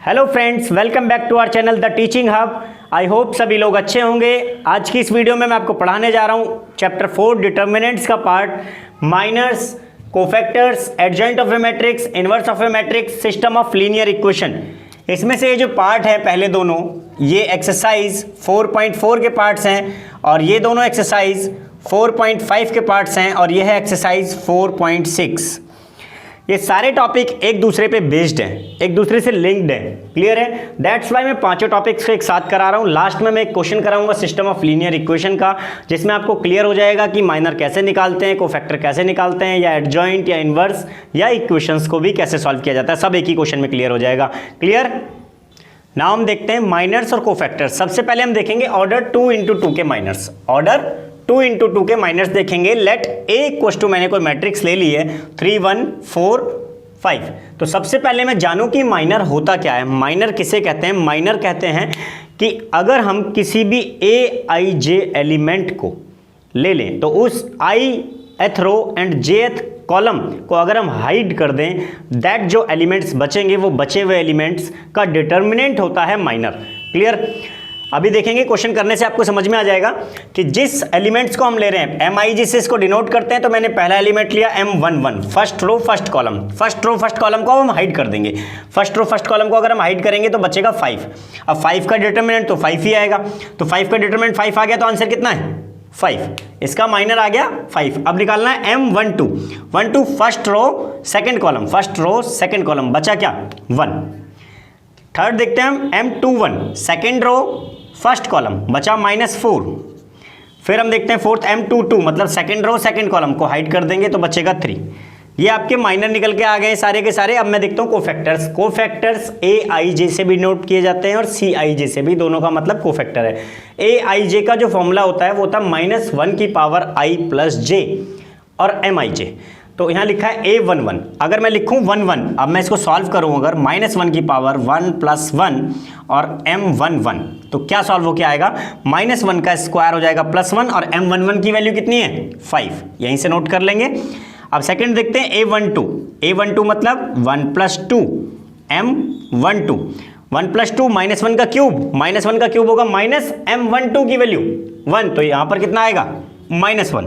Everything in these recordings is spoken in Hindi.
Hello friends, welcome back to our channel the teaching hub. I hope सभी लोग अच्छे होंगे। आज की इस वीडियो में मैं आपको पढ़ाने जा रहा हूँ चैप्टर 4 डिटर्मिनेंट्स का पार्ट, minors, cofactors, adjoint of a matrix, inverse of a matrix, system of linear equation. इसमें से ये जो पार्ट है पहले दोनों, ये एक्सरसाइज 4.4 के पार्ट्स हैं और ये दोनों एक्सरसाइज 4.5 के पार्ट्स हैं और ये है एक्सरसाइज 4.6। ये सारे टॉपिक एक दूसरे पे बेस्ड हैं, एक दूसरे से लिंक्ड हैं। क्लियर है? दैट्स वाई मैं पांचों टॉपिक्स को एक साथ करा रहा हूँ। लास्ट में मैं एक क्वेश्चन कराऊंगा सिस्टम ऑफ लीनियर इक्वेशन का, जिसमें आपको क्लियर हो जाएगा कि माइनर कैसे निकालते हैं, कोफैक्टर कैसे निकालते हैं, या एडजॉइंट या इनवर्स या इक्वेशंस को भी कैसे सॉल्व किया जाता है। सब एक ही क्वेश्चन में क्लियर हो जाएगा। क्लियर? नाउ हम देखते हैं माइनर्स और कोफैक्टर्स। सबसे पहले हम देखेंगे ऑर्डर 2 इंटू 2 के माइनर्स। ऑर्डर 2 इंटू 2 के माइनर्स देखेंगे। लेट ए इक्वल टू, मैंने कोई मैट्रिक्स ले ली है 3 1 4 5। तो सबसे पहले मैं जानूं कि माइनर होता क्या है। माइनर किसे कहते हैं? माइनर कहते हैं कि अगर हम किसी भी ए आई जे एलिमेंट को ले लें तो उस ith row and jth column को अगर हम हाइड कर दें, दैट जो एलिमेंट्स बचेंगे वो बचे हुए एलिमेंट्स का डिटर्मिनेंट होता है माइनर। क्लियर? अभी देखेंगे, क्वेश्चन करने से आपको समझ में आ जाएगा कि जिस एलिमेंट्स को हम ले रहे हैं एम आई जी से इसको डिनोट करते हैं। तो मैंने पहला एलिमेंट लिया M11, first row first column. First row first column को हम हाइड कर देंगे। फर्स्ट रो फर्स्ट कॉलम को अगर हम हाइड करेंगे तो बचेगा 5। अब 5 का डिटर्मिनेंट तो 5 ही आएगा। तो 5 का डिटर्मिनेंट 5 आ गया तो आंसर कितना है? 5। इसका माइनर आ गया 5। अब निकालना है M12 first row second column, first row second column, बचा क्या? 1। थर्ड देखते हैं हम M21 second row first column, बचा -4। फिर हम देखते हैं फोर्थ M22 मतलब सेकेंड रो सेकेंड कॉलम को हाइड कर देंगे तो बचेगा 3। ये आपके माइनर निकल के आ गए सारे के सारे। अब मैं देखता हूँ कोफैक्टर्स। कोफैक्टर्स ए आई जे से भी नोट किए जाते हैं और सी आई जे से भी, दोनों का मतलब कोफैक्टर है। ए आई जे का जो फॉर्मूला होता है वो होता है -1 की पावर i प्लस जे और एम आई जे। तो यहाँ लिखा है A11। अगर मैं लिखूँ 1 अब मैं इसको सॉल्व करूँ अगर -1 की पावर 1 + 1 और M11, तो क्या सॉल्व होकर आएगा? -1 का स्क्वायर हो जाएगा +1 और M11 की वैल्यू कितनी है? 5। यहीं से नोट कर लेंगे। अब सेकंड देखते हैं A12 मतलब 1 + 2 M12। 1 + 2 -1 का क्यूब, -1 का क्यूब होगा -M12 की वैल्यू 1, तो यहाँ पर कितना आएगा? -1।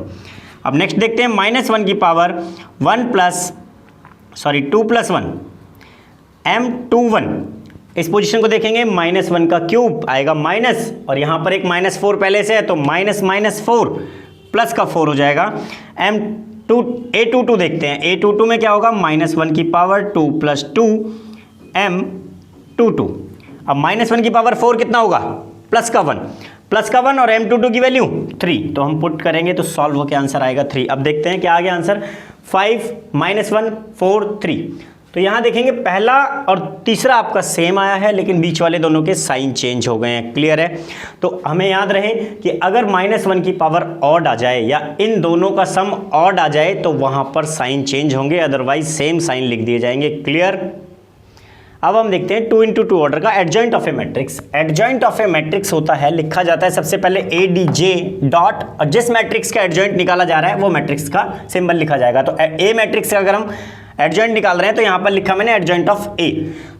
अब नेक्स्ट देखते हैं -1 की पावर 2 + 1 M21। इस पोजीशन को देखेंगे, -1 का क्यूब आएगा माइनस, और यहाँ पर एक -4 पहले से है तो -4 प्लस का 4 हो जाएगा। A22 देखते हैं। A22 में क्या होगा? -1 की पावर 2 + 2 M22। अब -1 की पावर 4 कितना होगा? प्लस का 1 और M22 की वैल्यू 3, तो हम पुट करेंगे तो सॉल्व होकर आंसर आएगा 3। अब देखते हैं क्या आ गया आंसर। 5 -1 4 3। तो यहाँ देखेंगे पहला और तीसरा आपका सेम आया है, लेकिन बीच वाले दोनों के साइन चेंज हो गए हैं। क्लियर है? तो हमें याद रहे कि अगर -1 की पावर ऑड आ जाए या इन दोनों का सम ऑड आ जाए तो वहाँ पर साइन चेंज होंगे, अदरवाइज सेम साइन लिख दिए जाएंगे। क्लियर? अब हम देखते हैं 2 इंटू 2 ऑर्डर का adjoint of a matrix. Adjoint of a matrix होता है, लिखा जाता है सबसे पहले ADJ डॉट, और जिस मैट्रिक्स का एडजॉइंट निकाला जा रहा है वो मैट्रिक्स का सिंबल लिखा जाएगा। तो ए मैट्रिक्स का अगर हम एडजॉइंट निकाल रहे हैं तो यहाँ पर लिखा मैंने एडजॉइंट ऑफ ए।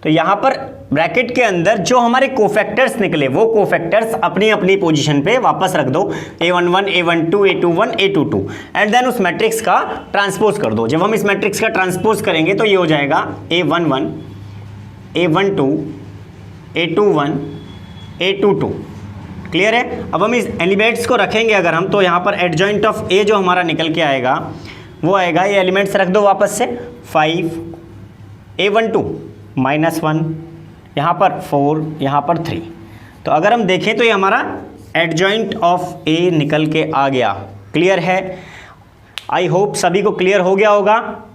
तो यहाँ पर ब्रैकेट के अंदर जो हमारे कोफैक्टर्स निकले वो कोफैक्टर्स अपनी अपनी पोजीशन पे वापस रख दो। A11 A12 A21 A22 and then उस मैट्रिक्स का ट्रांसपोज कर दो। जब हम इस मैट्रिक्स का ट्रांसपोज करेंगे तो ये हो जाएगा A11 A12 A21 A22। Clear है? अब हम इस एलिमेंट्स को रखेंगे अगर हम, तो यहाँ पर एडजॉइंट ऑफ ए जो हमारा निकल के आएगा वो आएगा, ये एलिमेंट्स रख दो वापस से, 5 A12 -1, यहाँ पर 4, यहाँ पर 3। तो अगर हम देखें तो ये हमारा एडजॉइंट ऑफ ए निकल के आ गया। क्लियर है? आई होप सभी को क्लियर हो गया होगा।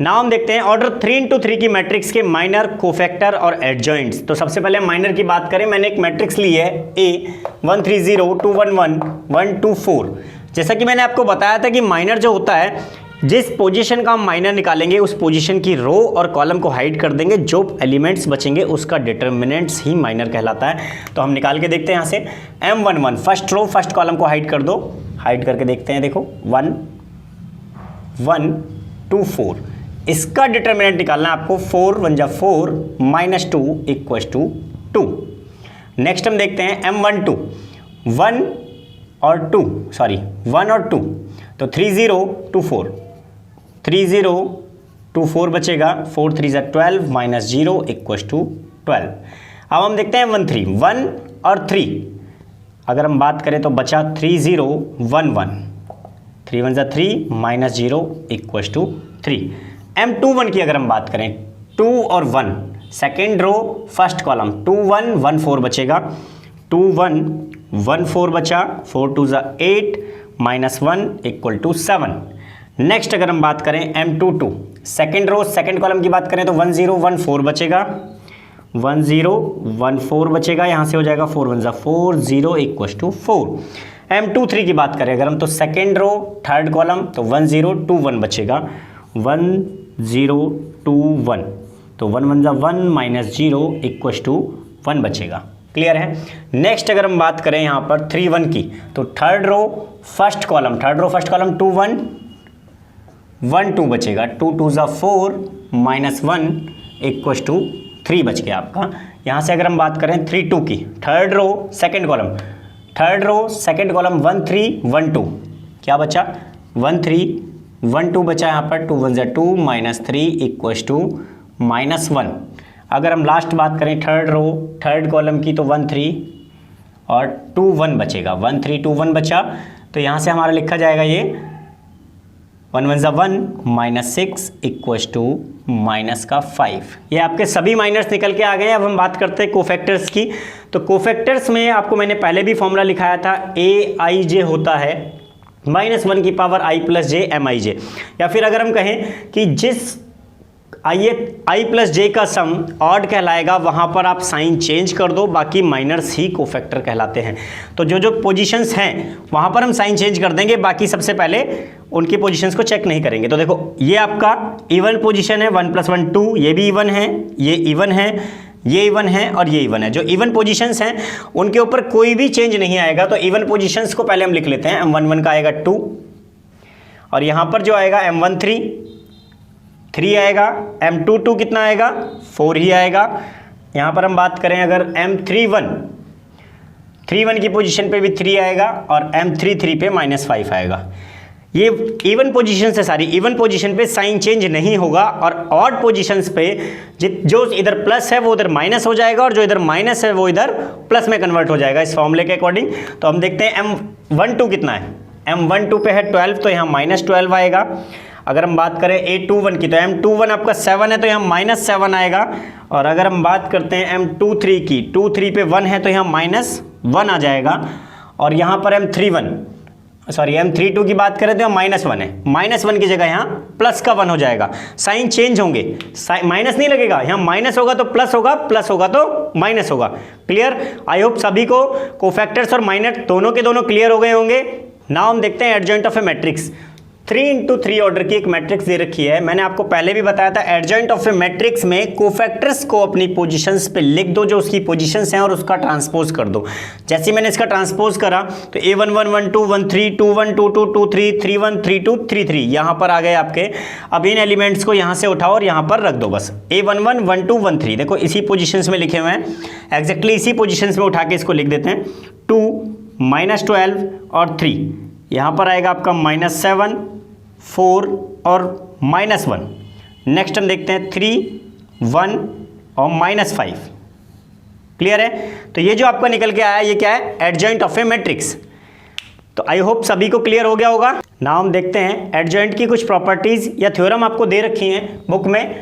नाउ हम देखते हैं ऑर्डर 3 इंटू 3 की मैट्रिक्स के माइनर, कोफैक्टर और एडजॉइंट्स। तो सबसे पहले माइनर की बात करें, मैंने एक मैट्रिक्स ली है A130 211 124। जैसा कि मैंने आपको बताया था कि माइनर जो होता है, जिस पोजीशन का हम माइनर निकालेंगे उस पोजीशन की रो और कॉलम को हाइड कर देंगे, जो एलिमेंट्स बचेंगे उसका डिटर्मिनेंट्स ही माइनर कहलाता है। तो हम निकाल के देखते हैं यहाँ से M11 first row first column को हाइड कर दो। हाइड करके देखते हैं, देखो 1 1 2 4। इसका डिटर्मिनेंट निकालना है आपको, 4 1 जा 4 -2 = 2। नेक्स्ट हम देखते हैं M12, 1 और 2 सॉरी 1 और 2, तो 3024 3024 बचेगा, 4 3 जा 12 -0 = 12। अब हम देखते हैं M13, 1 और 3, अगर हम बात करें तो बचा 3011, 3 1 जा 3 -0 = 3। M21 की अगर हम बात करें, 2 और 1, सेकेंड रो फर्स्ट कॉलम, 2 1 1 4 बचेगा, 2 1 1 4 बचा, 4 2 जा 8 -1 = 7। नेक्स्ट अगर हम बात करें M22, second row second column की बात करें तो 1 0 1 4 बचेगा, 1 0 1 4 बचेगा, यहाँ से हो जाएगा 4 1 जा 4 0 = 4। M23 की बात करें अगर हम तो सेकेंड रो थर्ड कॉलम तो 1 0 2 1 बचेगा, 1 0 2 1, तो 1 1 जा 1 -0 = 1 बचेगा। क्लियर है। नेक्स्ट अगर हम बात करें यहाँ पर 3 1 की, तो थर्ड रो फर्स्ट कॉलम 2 1 1 2 बचेगा, 2 2 जा 4 -1 = 3 बच गया आपका। यहाँ से अगर हम बात करें 3 2 की, थर्ड रो सेकेंड कॉलम 1 3 1 2, क्या बचा 1 3 1 2 बचा यहाँ पर, 2 1 जा 2 -3 = -1। अगर हम लास्ट बात करें थर्ड रो थर्ड कॉलम की, तो 1 3 और 2 1 बचेगा, 1 3 2 1 बचा, तो यहाँ से हमारा लिखा जाएगा ये 1 1 जा 1 -6 = -5। ये आपके सभी माइनर्स निकल के आ गए। अब हम बात करते हैं कोफैक्टर्स की। तो कोफैक्टर्स में आपको मैंने पहले भी फॉर्मूला लिखाया था, AIJ होता है -1 की पावर I + J MIJ, या फिर अगर हम कहें कि जिस I + J का सम ऑड कहलाएगा वहाँ पर आप साइन चेंज कर दो, बाकी माइनर्स ही कोफैक्टर कहलाते हैं। तो जो जो पोजीशंस हैं वहाँ पर हम साइन चेंज कर देंगे, बाकी सबसे पहले उनकी पोजीशंस को चेक नहीं करेंगे। तो देखो ये आपका इवन पोजीशन है, 1 + 1 2, ये भी इवन है, ये इवन है, ये इवन है और ये इवन है। जो इवन पोजीशंस हैं उनके ऊपर कोई भी चेंज नहीं आएगा। तो इवन पोजीशंस को पहले हम लिख लेते हैं। M11 का आएगा 2, और यहाँ पर जो आएगा M13 3 आएगा, M22 कितना आएगा 4 ही आएगा। यहाँ पर हम बात करें अगर M31 की पोजीशन पे भी 3 आएगा और M33 पे -5 आएगा। ये इवन पोजीशन से सारी इवन पोजीशन पे साइन चेंज नहीं होगा, और ऑड पोजीशंस पे जो इधर प्लस है वो उधर माइनस हो जाएगा, और जो इधर माइनस है वो इधर प्लस में कन्वर्ट हो जाएगा इस फॉर्मूले के अकॉर्डिंग। तो हम देखते हैं M12 कितना है, M12 पे है 12, तो यहाँ -12 आएगा। अगर हम बात करें A21 की, तो M21 आपका 7 है, तो यहाँ -7 आएगा। और अगर हम बात करते हैं M23 की, 23 पे 1 है, तो यहाँ -1 आ जाएगा। और यहाँ पर M32 की बात करें तो -1 है, -1 की जगह यहाँ प्लस का 1 हो जाएगा। साइन चेंज होंगे, माइनस नहीं लगेगा, यहाँ माइनस होगा तो प्लस होगा, प्लस होगा तो माइनस होगा। क्लियर। आई होप सभी को कोफैक्टर्स और माइनर दोनों के दोनों क्लियर हो गए होंगे। नाउ हम देखते हैं adjoint of a matrix. 3x3 order की एक मैट्रिक्स दे रखी है। मैंने आपको पहले भी बताया था, एडजॉइंट ऑफ ए मैट्रिक्स में कोफैक्टर्स को अपनी पोजीशंस पे लिख दो जो उसकी पोजीशंस हैं, और उसका ट्रांसपोज कर दो। जैसे मैंने इसका ट्रांसपोज करा तो A1 1 1 2 1 3 2 1 2 2 2 3 3 1 3 2 3 3 यहाँ पर आ गए आपके। अब इन एलिमेंट्स को यहाँ से उठाओ और यहाँ पर रख दो बस। A1 1 1 2 1 3 देखो इसी पोजिशंस में लिखे हुए हैं, एग्जैक्टली इसी पोजिशंस में उठा के इसको लिख देते हैं। 2 -12 और 3 यहाँ पर आएगा आपका -7 4 और -1। नेक्स्ट हम देखते हैं 3 1 और -5। क्लियर है। तो ये जो आपका निकल के आया ये क्या है, एडजॉइंट ऑफ ए मैट्रिक्स। तो आई होप सभी को क्लियर हो गया होगा। नाउ हम देखते हैं एडजॉइंट की कुछ प्रॉपर्टीज या थ्योरम आपको दे रखी हैं बुक में।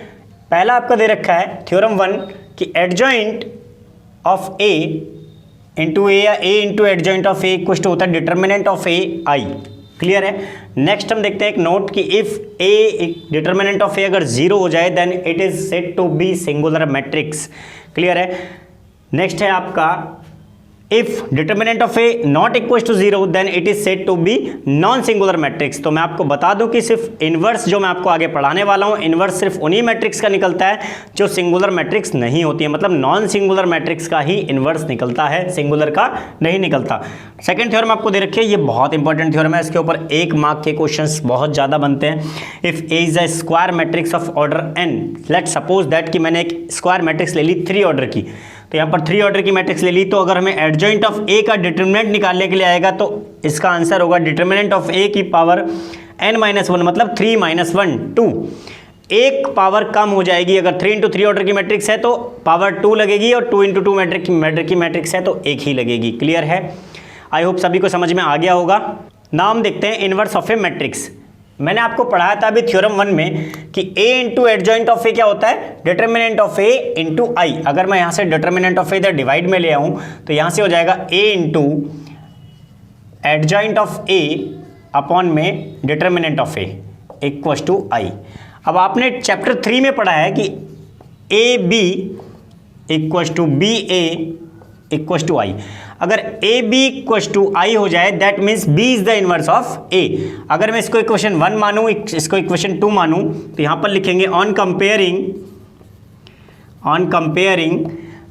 पहला आपका दे रखा है थ्योरम 1 कि adjoint of A into A या A into adjoint of A कुछ होता है determinant of A I. Clear है। नेक्स्ट हम देखते हैं एक नोट कि if A determinant of A अगर 0 हो जाए then it is said to be singular matrix. Clear है। नेक्स्ट है आपका if determinant of A not equal to 0 then it is said to be non singular matrix. तो मैं आपको बता दूं कि सिर्फ इनवर्स जो मैं आपको आगे पढ़ाने वाला हूं, इनवर्स सिर्फ उन्हीं मैट्रिक्स का निकलता है जो सिंगुलर मैट्रिक्स नहीं होती है, मतलब नॉन सिंगुलर मैट्रिक्स का ही इनवर्स निकलता है, सिंगुलर का नहीं निकलता। सेकंड थ्योरम आपको दे रखी है, ये बहुत इंपॉर्टेंट थ्योरम है, इसके ऊपर 1 मार्क के क्वेश्चंस बहुत ज़्यादा बनते हैं। If A is a square matrix of order n, let suppose that कि मैंने एक स्क्वायर मैट्रिक्स ले ली 3 ऑर्डर की, तो यहाँ पर 3 ऑर्डर की मैट्रिक्स ले ली, तो अगर हमें एडजॉइंट ऑफ ए का डिटर्मिनेंट निकालने के लिए आएगा तो इसका आंसर होगा डिटर्मिनेंट ऑफ ए की पावर n-1, मतलब 3 - 1 2। एक पावर कम हो जाएगी, अगर 3 × 3 ऑर्डर की मैट्रिक्स है तो पावर 2 लगेगी, और 2 × 2 मैट्रिक्स की मैट्रिक्स है तो 1 ही लगेगी। क्लियर है? आई होप सभी को समझ में आ गया होगा। नाम देखते हैं इनवर्स ऑफ ए मैट्रिक्स। मैंने आपको पढ़ाया था अभी थ्योरम 1 में कि a इंटू एडजॉइंट ऑफ ए क्या होता है, डिटर्मिनेंट ऑफ ए इंटू आई। अगर मैं यहाँ से डिटर्मिनेंट ऑफ ए इधर डिवाइड में ले आऊँ तो यहाँ से हो जाएगा a into adjoint of A upon में determinant of A equal to I. अब आपने चैप्टर 3 में पढ़ा है कि A B equal to B A equal to I. अगर A B equal to I हो जाए that means B is the inverse of A. अगर मैं इसको इक्वेशन 1 मानूं, इसको इक्वेशन 2 मानूं, तो यहां पर लिखेंगे ऑन कंपेयरिंग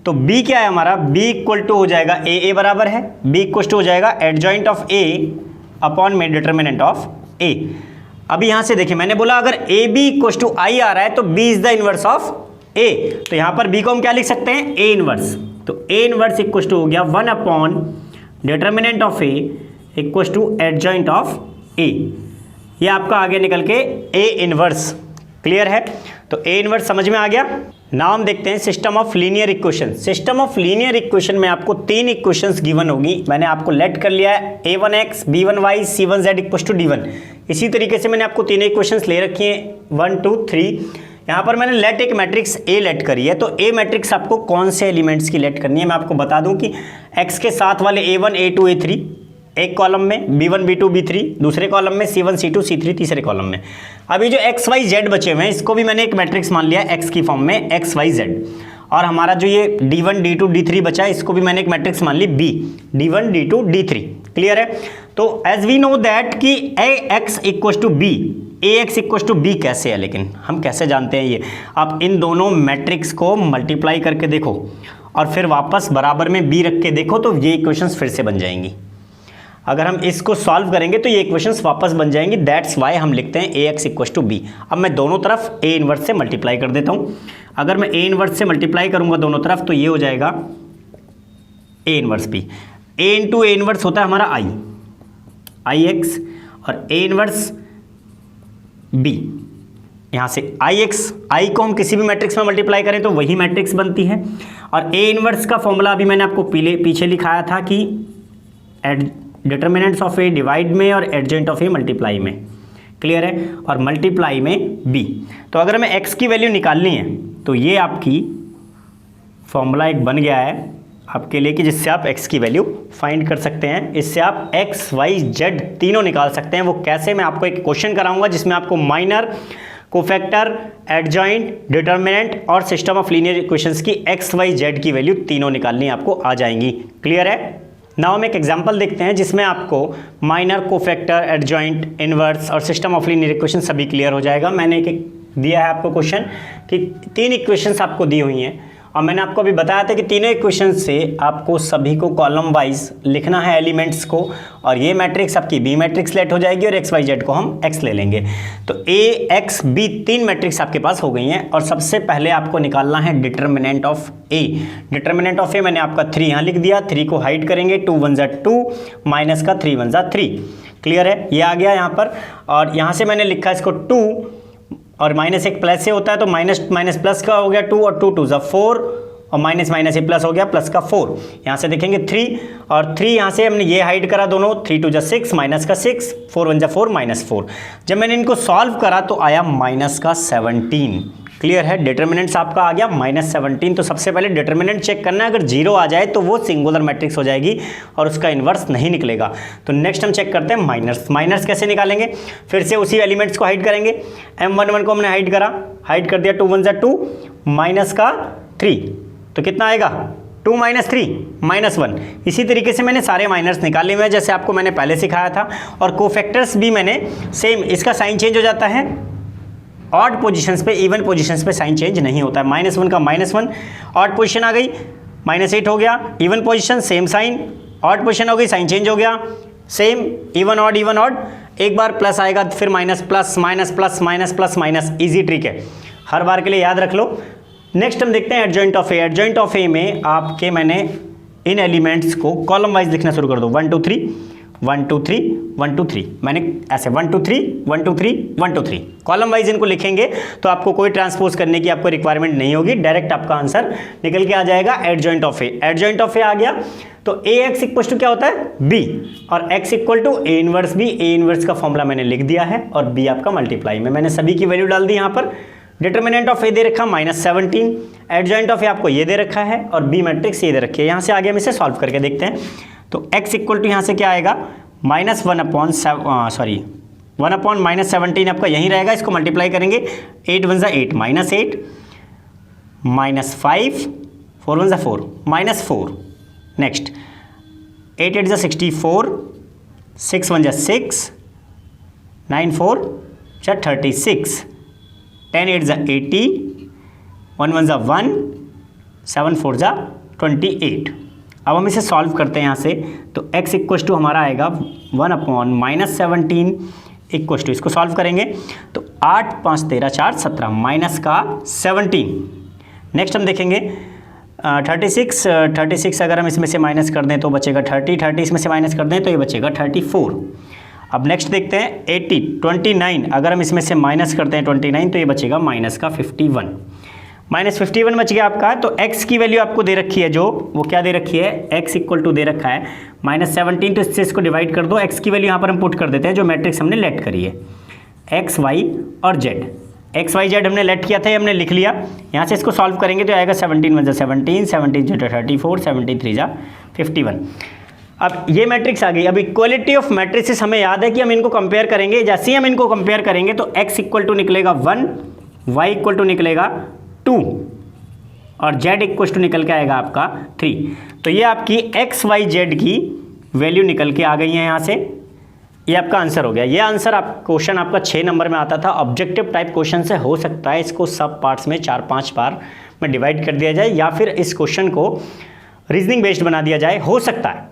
तो b क्या है हमारा, b इक्वल टू हो जाएगा a बराबर है, b इक्वल टू हो जाएगा एडजॉइंट ऑफ a अपॉन में डिटर्मिनेंट ऑफ a। अभी यहां से देखिए मैंने बोला अगर ए बी इक्वल टू आई आ रहा है तो b is the inverse of a, तो यहां पर b को हम क्या लिख सकते हैं, a इनवर्स। तो a इनवर्स इक्वल टू हो गया 1 upon determinant of a equal to adjoint of a। ये आपका आगे निकल के a इनवर्स। क्लियर है? तो a इनवर्स समझ में आ गया। नाउ हम देखते हैं system of linear equation. System of linear equation में आपको 3 इक्वेशंस गिवन होगी। मैंने आपको लेट कर लिया है a1x b1y c1z equal to d1। इसी तरीके से मैंने आपको 3 इक्वेशंस ले रखी हैं 1 2 3। यहाँ पर मैंने लेट एक मैट्रिक्स ए लेट करी है, तो ए मैट्रिक्स आपको कौन से एलिमेंट्स की लेट करनी है मैं आपको बता दूं कि x के साथ वाले a1 a2 a3 एक कॉलम में, b1 b2 b3 दूसरे कॉलम में, c1 c2 c3 तीसरे कॉलम में। अभी जो x y z बचे हुए हैं इसको भी मैंने एक मैट्रिक्स मान लिया x की फॉर्म में x y z, और हमारा जो ये d1 d2 d3 बचा है इसको भी मैंने एक मैट्रिक्स मान ली b d1 d2 d3। Clear है? तो एज वी नो दैट कि ax equal to b, ax equal to b कैसे है, लेकिन हम कैसे जानते हैं ये, आप इन दोनों मैट्रिक्स को मल्टीप्लाई करके देखो और फिर वापस बराबर में b रख के देखो तो ये इक्वेशंस फिर से बन जाएंगी। अगर हम इसको सॉल्व करेंगे तो ये इक्वेशंस वापस बन जाएंगी। दैट्स वाई हम लिखते हैं ax इक्वल टू b। अब मैं दोनों तरफ a इनवर्स से मल्टीप्लाई कर देता हूँ। अगर मैं a इनवर्स से मल्टीप्लाई करूँगा दोनों तरफ तो ये हो जाएगा a inverse b। a into a inverse होता है हमारा ix, और a इनवर्स b, यहाँ से i को हम किसी भी मैट्रिक्स में मल्टीप्लाई करें तो वही मैट्रिक्स बनती है। और a इनवर्स का फॉर्मूला अभी मैंने आपको पीछे लिखाया था कि डिटर्मिनेंट्स ऑफ ए डिवाइड में और एडजॉइंट ऑफ ए मल्टीप्लाई में। क्लियर है? और मल्टीप्लाई में b। तो अगर हमें x की वैल्यू निकालनी है तो ये आपकी फॉर्मूला एक बन गया है आपके लिए कि जिससे आप x की वैल्यू फाइंड कर सकते हैं। इससे आप x y z तीनों निकाल सकते हैं। वो कैसे, मैं आपको एक क्वेश्चन कराऊंगा जिसमें आपको माइनर, कोफैक्टर, एडजॉइंट, डिटर्मिनेंट और सिस्टम ऑफ लीनियर इक्वेशंस की x y z की वैल्यू तीनों निकालनी आपको आ जाएंगी। क्लियर है? नाउ हम एक एग्जांपल देखते हैं जिसमें आपको माइनर, कोफैक्टर, एडजॉइंट, इनवर्स और सिस्टम ऑफ लीनियर इक्वेशन सभी क्लियर हो जाएगा। मैंने एक दिया है आपको क्वेश्चन कि 3 इक्वेशंस आपको दी हुई हैं और मैंने आपको अभी बताया था कि तीनों इक्वेशन से आपको सभी को कॉलम वाइज लिखना है एलिमेंट्स को, और ये मैट्रिक्स आपकी बी मैट्रिक्स लेट हो जाएगी और एक्स वाई जेड को हम एक्स ले लेंगे। तो ए एक्स बी 3 मैट्रिक्स आपके पास हो गई हैं, और सबसे पहले आपको निकालना है determinant of A. Determinant of A मैंने आपका 3 यहाँ लिख दिया, 3 को हाइड करेंगे, 2 1 जा 2 माइनस का 3 1 जा 3। क्लियर है? ये आ गया यहाँ पर, और यहाँ से मैंने लिखा इसको 2 और माइनस एक प्लस से होता है तो माइनस माइनस प्लस का हो गया 2 और 2 2 जा 4 और माइनस माइनस ये प्लस हो गया प्लस का 4। यहाँ से देखेंगे 3 और 3 यहाँ से हमने ये हाइड करा दोनों, 3 2 जा 6 माइनस का 6 4 1 जा 4 माइनस 4। जब मैंने इनको सॉल्व करा तो आया माइनस का 17। क्लियर है? डिटर्मिनेंट्स आपका आ गया -17। तो सबसे पहले डिटर्मिनेंट चेक करना है, अगर 0 आ जाए तो वो सिंगुलर मैट्रिक्स हो जाएगी और उसका इन्वर्स नहीं निकलेगा। तो नेक्स्ट हम चेक करते हैं माइनस। माइनस कैसे निकालेंगे? फिर से उसी एलिमेंट्स को हाइड करेंगे। M11 को हमने हाइड करा, हाइड कर दिया, 2 1 जा 2 माइनस का 3 तो कितना आएगा 2 माइनस 3 माइनस 1। इसी तरीके से मैंने सारे माइनस निकाले हुए हैं जैसे आपको मैंने पहले सिखाया था। और कोफैक्टर्स भी मैंने सेम, इसका साइन चेंज हो जाता है ऑड पोजीशंस पे, इवन पोजीशंस पे साइन चेंज नहीं होता है। -1 का -1, ऑड पोजीशन आ गई -8 हो गया, even position same sign, odd position हो गई साइन चेंज हो गया सेम, इवन ऑड, एक बार प्लस आएगा फिर minus plus minus plus minus plus minus, easy trick है, हर बार के लिए याद रख लो। नेक्स्ट हम देखते हैं adjoint of A. Adjoint of A में आपके मैंने इन एलिमेंट्स को कॉलम वाइज लिखना शुरू कर दो, 1 2 3 1 2 3 1 2 3, मैंने ऐसे 1 2 3 1 2 3 1 2 3 कॉलम वाइज इनको लिखेंगे तो आपको कोई ट्रांसपोज करने की आपको रिक्वायरमेंट नहीं होगी, डायरेक्ट आपका आंसर निकल के आ जाएगा adjoint of A. Adjoint of A आ गया तो ए एक्स इक्वल टू क्या होता है बी, और X equal to A inverse B. A inverse का फॉर्मूला मैंने लिख दिया है और बी आपका मल्टीप्लाई में मैंने सभी की वैल्यू डाल दी यहाँ पर। डिटर्मिनेंट ऑफ ए दे रखा -17, एडजॉइंट ऑफ ए आपको ये दे रखा है और बी मैट्रिक्स ये दे रखी है। यहाँ से आगे हम इसे सॉल्व करके देखते हैं। तो x इक्वल टू यहाँ से क्या आएगा -1 अपॉन 17 आपका यहीं रहेगा, इसको मल्टीप्लाई करेंगे 8 1 8 -8 -5 4 1 4 -4, नेक्स्ट 8 8 64 6 1 6 9 4 36 10 8 80 1 1 1 7 4 28। अब हम इसे सॉल्व करते हैं यहाँ से। तो x इक्वल टू हमारा आएगा 1 अपॉन -17 इक्वल टू, इसको सॉल्व करेंगे तो 8 5 13 4 17 माइनस का 17। नेक्स्ट हम देखेंगे 36 अगर हम इसमें से माइनस कर दें तो बचेगा 30 इसमें से माइनस कर दें तो ये बचेगा 34। अब नेक्स्ट देखते हैं 80 29 अगर हम इसमें से माइनस करते हैं 29 तो ये बचेगा माइनस का 51, -51 बच गया आपका। तो x की वैल्यू आपको दे रखी है जो, वो क्या दे रखी है, x इक्वल टू दे रखा है -17, तो इससे इसको डिवाइड कर दो। x की वैल्यू यहाँ पर हम पुट कर देते हैं जो मैट्रिक्स हमने लेट करी है, x y और z। x y z हमने लेट किया था, ये हमने लिख लिया। यहाँ से इसको सॉल्व करेंगे तो आएगा 17 1 17 17 34 17 3 51। अब ये मैट्रिक्स आ गई। अब इक्वलिटी ऑफ मैट्रिक्स हमें याद है कि हम इनको कंपेयर करेंगे, जैसे ही हम इनको कंपेयर करेंगे तो x इक्वल टू निकलेगा 1, y इक्वल टू निकलेगा 2 और z इक्वल टू निकल के आएगा आपका 3। तो ये आपकी x y z की वैल्यू निकल के आ गई है यहाँ से, ये आपका आंसर हो गया। ये आंसर आप क्वेश्चन आपका 6 नंबर में आता था, ऑब्जेक्टिव टाइप क्वेश्चन से हो सकता है इसको सब पार्ट्स में 4-5 बार में डिवाइड कर दिया जाए या फिर इस क्वेश्चन को रीजनिंग बेस्ड बना दिया जाए, हो सकता है।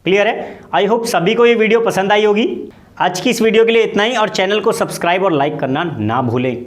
क्लियर है? आई होप सभी को ये वीडियो पसंद आई होगी। आज की इस वीडियो के लिए इतना ही, और चैनल को सब्सक्राइब और लाइक करना ना भूलें।